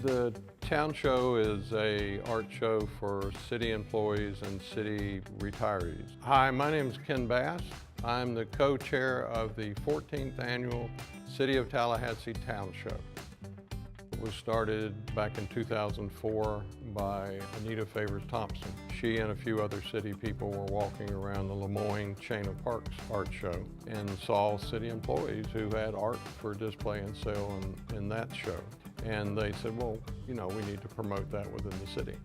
The town show is an art show for city employees and city retirees. Hi, my name is Ken Bass. I'm the co-chair of the 14th annual City of Tallahassee Town Show. It was started back in 2004 by Anita Favors Thompson. She and a few other city people were walking around the Lemoyne Chain of Parks art show and saw city employees who had art for display and sale in that show. And they said, well, you know, we need to promote that within the city.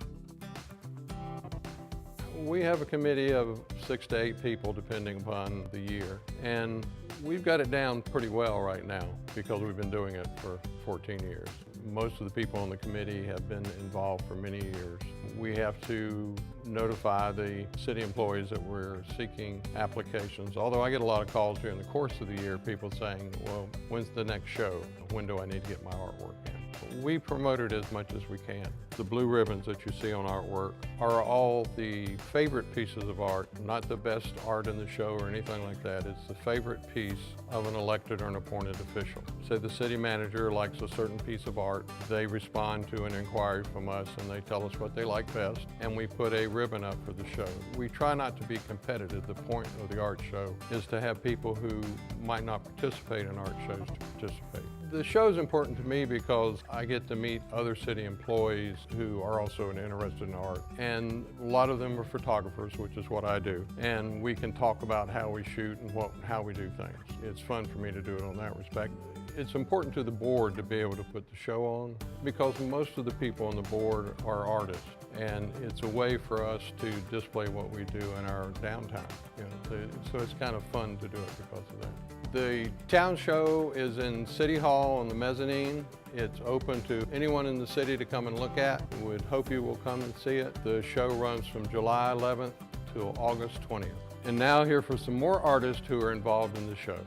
We have a committee of 6 to 8 people depending upon the year. And we've got it down pretty well right now because we've been doing it for 14 years. Most of the people on the committee have been involved for many years. We have to notify the city employees that we're seeking applications. Although I get a lot of calls during the course of the year, people saying, well, when's the next show? When do I need to get my artwork in? We promote it as much as we can. The blue ribbons that you see on artwork are all the favorite pieces of art, not the best art in the show or anything like that. It's the favorite piece of an elected or an appointed official. Say the city manager likes a certain piece of art, they respond to an inquiry from us and they tell us what they like best, and we put a ribbon up for the show. We try not to be competitive. The point of the art show is to have people who might not participate in art shows to participate. The show is important to me because I get to meet other city employees who are also interested in art. And a lot of them are photographers, which is what I do. And we can talk about how we shoot and how we do things. It's fun for me to do it on that respect. It's important to the board to be able to put the show on because most of the people on the board are artists. And it's a way for us to display what we do in our downtime. You know, so it's kind of fun to do it because of that. The town show is in City Hall on the mezzanine. It's open to anyone in the city to come and look at. We'd hope you will come and see it. The show runs from July 11th to August 20th. And now here for some more artists who are involved in the show.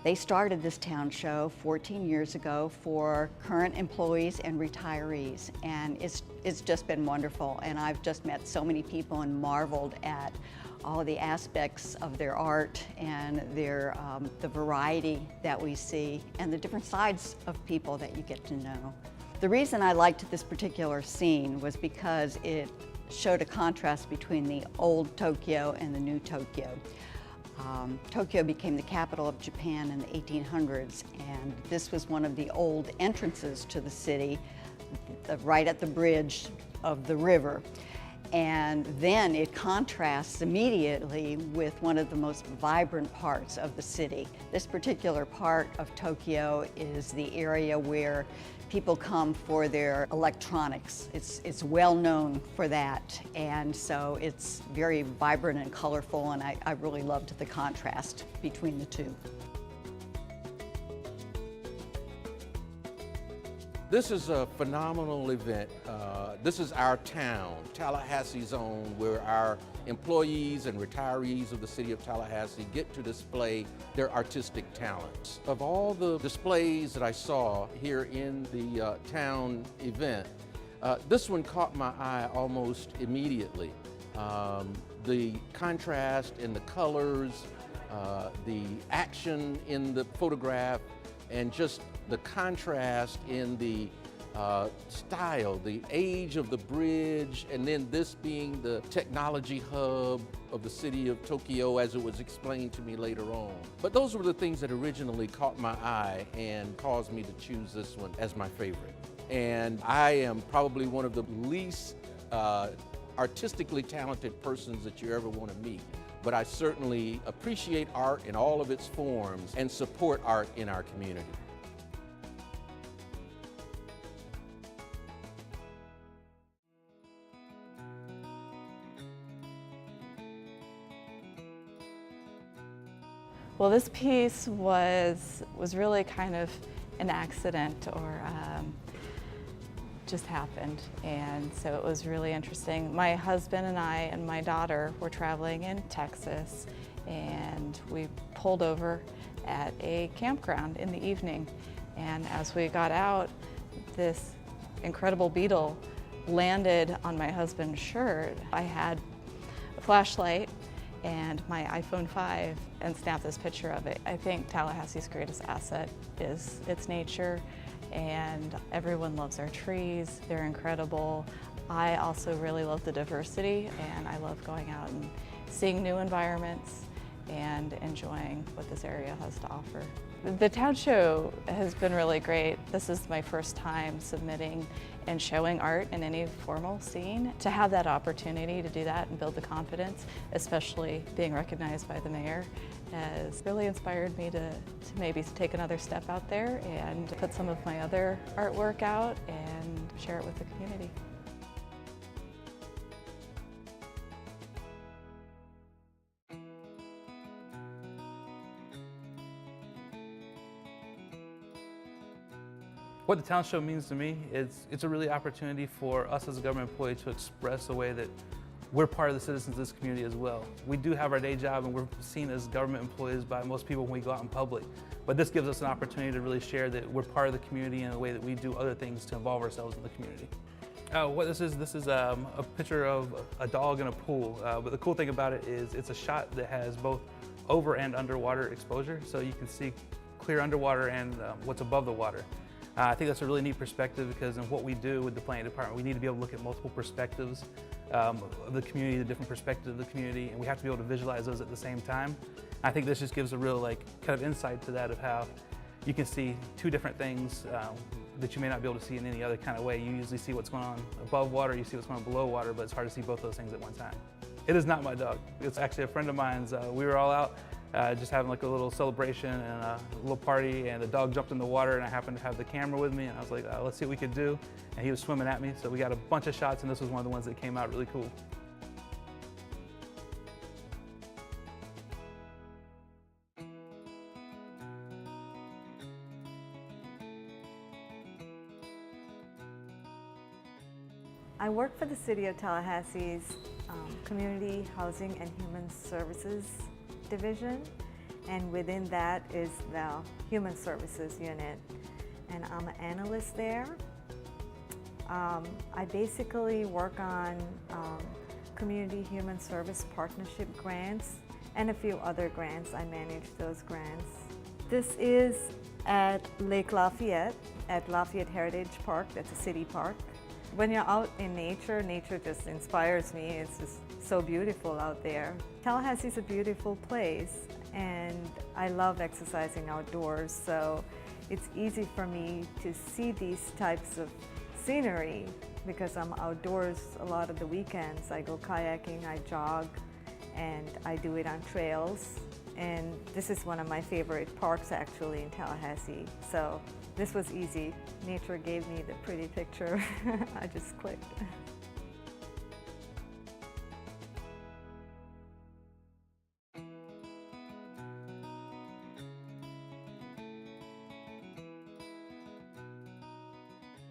They started this town show 14 years ago for current employees and retirees, and it's just been wonderful. And I've just met so many people and marveled at all of the aspects of their art and their the variety that we see and the different sides of people that you get to know. The reason I liked this particular scene was because it showed a contrast between the old Tokyo and the new Tokyo. Tokyo became the capital of Japan in the 1800s, and this was one of the old entrances to the city, right at the bridge of the river. And then it contrasts immediately with one of the most vibrant parts of the city. This particular part of Tokyo is the area where people come for their electronics. It's well known for that, and so it's very vibrant and colorful, and I really loved the contrast between the two. This is a phenomenal event. This is our town, Tallahassee's own, where our employees and retirees of the City of Tallahassee get to display their artistic talents. Of all the displays that I saw here in the town event, this one caught my eye almost immediately. The contrast in the colors, the action in the photograph, and just the contrast in the style, the age of the bridge, and then this being the technology hub of the city of Tokyo as it was explained to me later on. But those were the things that originally caught my eye and caused me to choose this one as my favorite. And I am probably one of the least artistically talented persons that you ever want to meet. But I certainly appreciate art in all of its forms and support art in our community. Well, this piece was really kind of an accident, or just happened, and so it was really interesting. My husband and I and my daughter were traveling in Texas, and we pulled over at a campground in the evening, and as we got out, this incredible beetle landed on my husband's shirt. I had a flashlight and my iPhone 5 and snap this picture of it. I think Tallahassee's greatest asset is its nature, and everyone loves our trees. They're incredible. I also really love the diversity, and I love going out and seeing new environments and enjoying what this area has to offer. The town show has been really great. This is my first time submitting and showing art in any formal scene. To have that opportunity to do that and build the confidence, especially being recognized by the mayor, has really inspired me to maybe take another step out there and put some of my other artwork out and share it with the community. What the town show means to me is it's a really opportunity for us as a government employee to express a way that we're part of the citizens of this community as well. We do have our day job and we're seen as government employees by most people when we go out in public. But this gives us an opportunity to really share that we're part of the community in a way that we do other things to involve ourselves in the community. What this is a picture of a dog in a pool. But the cool thing about it is it's a shot that has both over and underwater exposure. So you can see clear underwater and what's above the water. I think that's a really neat perspective because in what we do with the planning department, we need to be able to look at multiple perspectives of the community, the different perspectives of the community, and we have to be able to visualize those at the same time. I think this just gives a real kind of insight to that of how you can see two different things that you may not be able to see in any other kind of way. You usually see what's going on above water, you see what's going on below water, but it's hard to see both those things at one time. It is not my dog. It's actually a friend of mine's. We were all out just having like a little celebration and a little party, and the dog jumped in the water, and I happened to have the camera with me, and I was like, let's see what we could do. And he was swimming at me, so we got a bunch of shots, and this was one of the ones that came out really cool. I work for the City of Tallahassee's Community Housing and Human Services Division, and within that is the Human Services Unit, and I'm an analyst there. I basically work on community human service partnership grants and a few other grants. I manage those grants. This is at Lake Lafayette, at Lafayette Heritage Park. That's a city park. When you're out in nature, nature just inspires me. It's just so beautiful out there. Tallahassee is a beautiful place, and I love exercising outdoors, so it's easy for me to see these types of scenery because I'm outdoors a lot of the weekends. I go kayaking, I jog, and I do it on trails. And this is one of my favorite parks actually in Tallahassee. So this was easy. Nature gave me the pretty picture. I just clicked.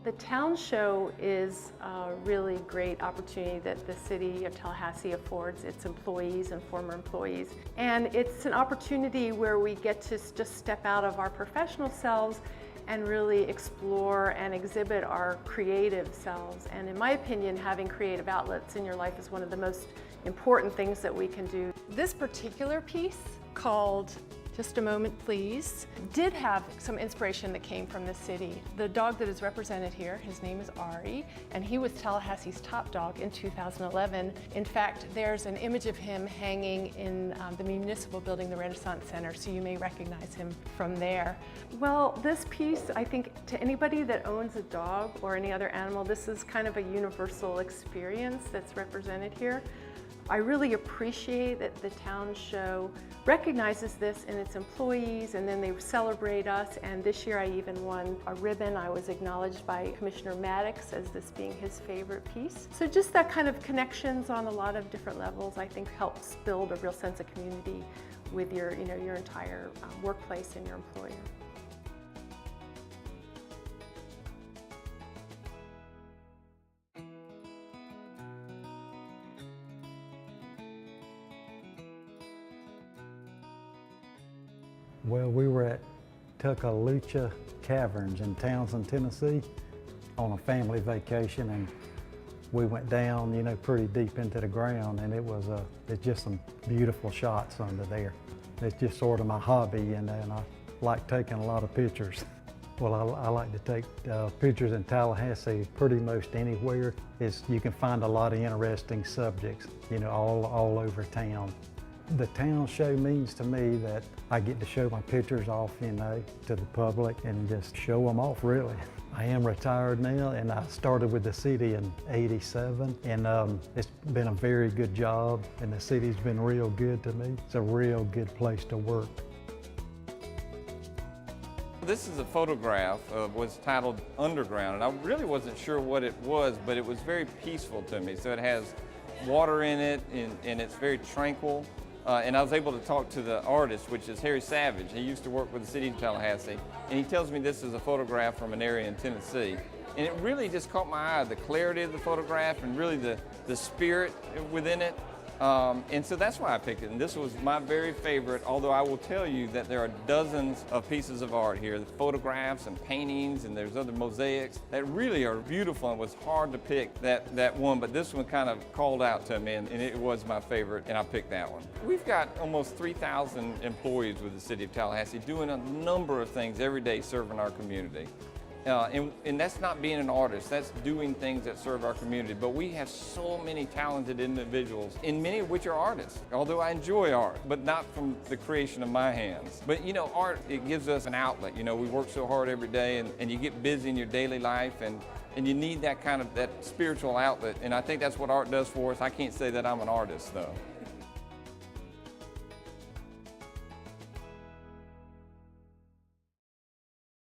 The town show is a really great opportunity that the City of Tallahassee affords its employees and former employees. And it's an opportunity where we get to just step out of our professional selves and really explore and exhibit our creative selves. And in my opinion, having creative outlets in your life is one of the most important things that we can do. This particular piece, called Just a Moment Please, did have some inspiration that came from the city. The dog that is represented here, his name is Ari, and he was Tallahassee's top dog in 2011. In fact, there's an image of him hanging in the municipal building, the Renaissance Center, so you may recognize him from there. Well, this piece, I think to anybody that owns a dog or any other animal, this is kind of a universal experience that's represented here. I really appreciate that the town show recognizes this in its employees, and then they celebrate us. And this year I even won a ribbon. I was acknowledged by Commissioner Maddox as this being his favorite piece. So just that kind of connections on a lot of different levels, I think, helps build a real sense of community with your entire workplace and your employer. Well, we were at Tuckalucha Caverns in Townsend, Tennessee on a family vacation, and we went down, you know, pretty deep into the ground, and it's just some beautiful shots under there. It's just sort of my hobby, and I like taking a lot of pictures. Well, I like to take pictures in Tallahassee pretty most anywhere. You can find a lot of interesting subjects, you know, all over town. The town show means to me that I get to show my pictures off, you know, to the public and just show them off, really. I am retired now, and I started with the city in '87, and it's been a very good job, and the city's been real good to me. It's a real good place to work. This is a photograph of what's titled Underground, and I really wasn't sure what it was, but it was very peaceful to me. So it has water in it, and it's very tranquil. And I was able to talk to the artist, which is Harry Savage. He used to work with the City of Tallahassee, and he tells me this is a photograph from an area in Tennessee. And it really just caught my eye, the clarity of the photograph and really the spirit within it. And so that's why I picked it. And this was my very favorite, although I will tell you that there are dozens of pieces of art here, photographs and paintings, and there's other mosaics that really are beautiful, and it was hard to pick that one, but this one kind of called out to me, and it was my favorite, and I picked that one. We've got almost 3,000 employees with the City of Tallahassee doing a number of things every day serving our community. And that's not being an artist, that's doing things that serve our community. But we have so many talented individuals, and many of which are artists. Although I enjoy art, but not from the creation of my hands. But you know, art, it gives us an outlet. You know, we work so hard every day, and you get busy in your daily life, and you need that kind of, that spiritual outlet. And I think that's what art does for us. I can't say that I'm an artist though.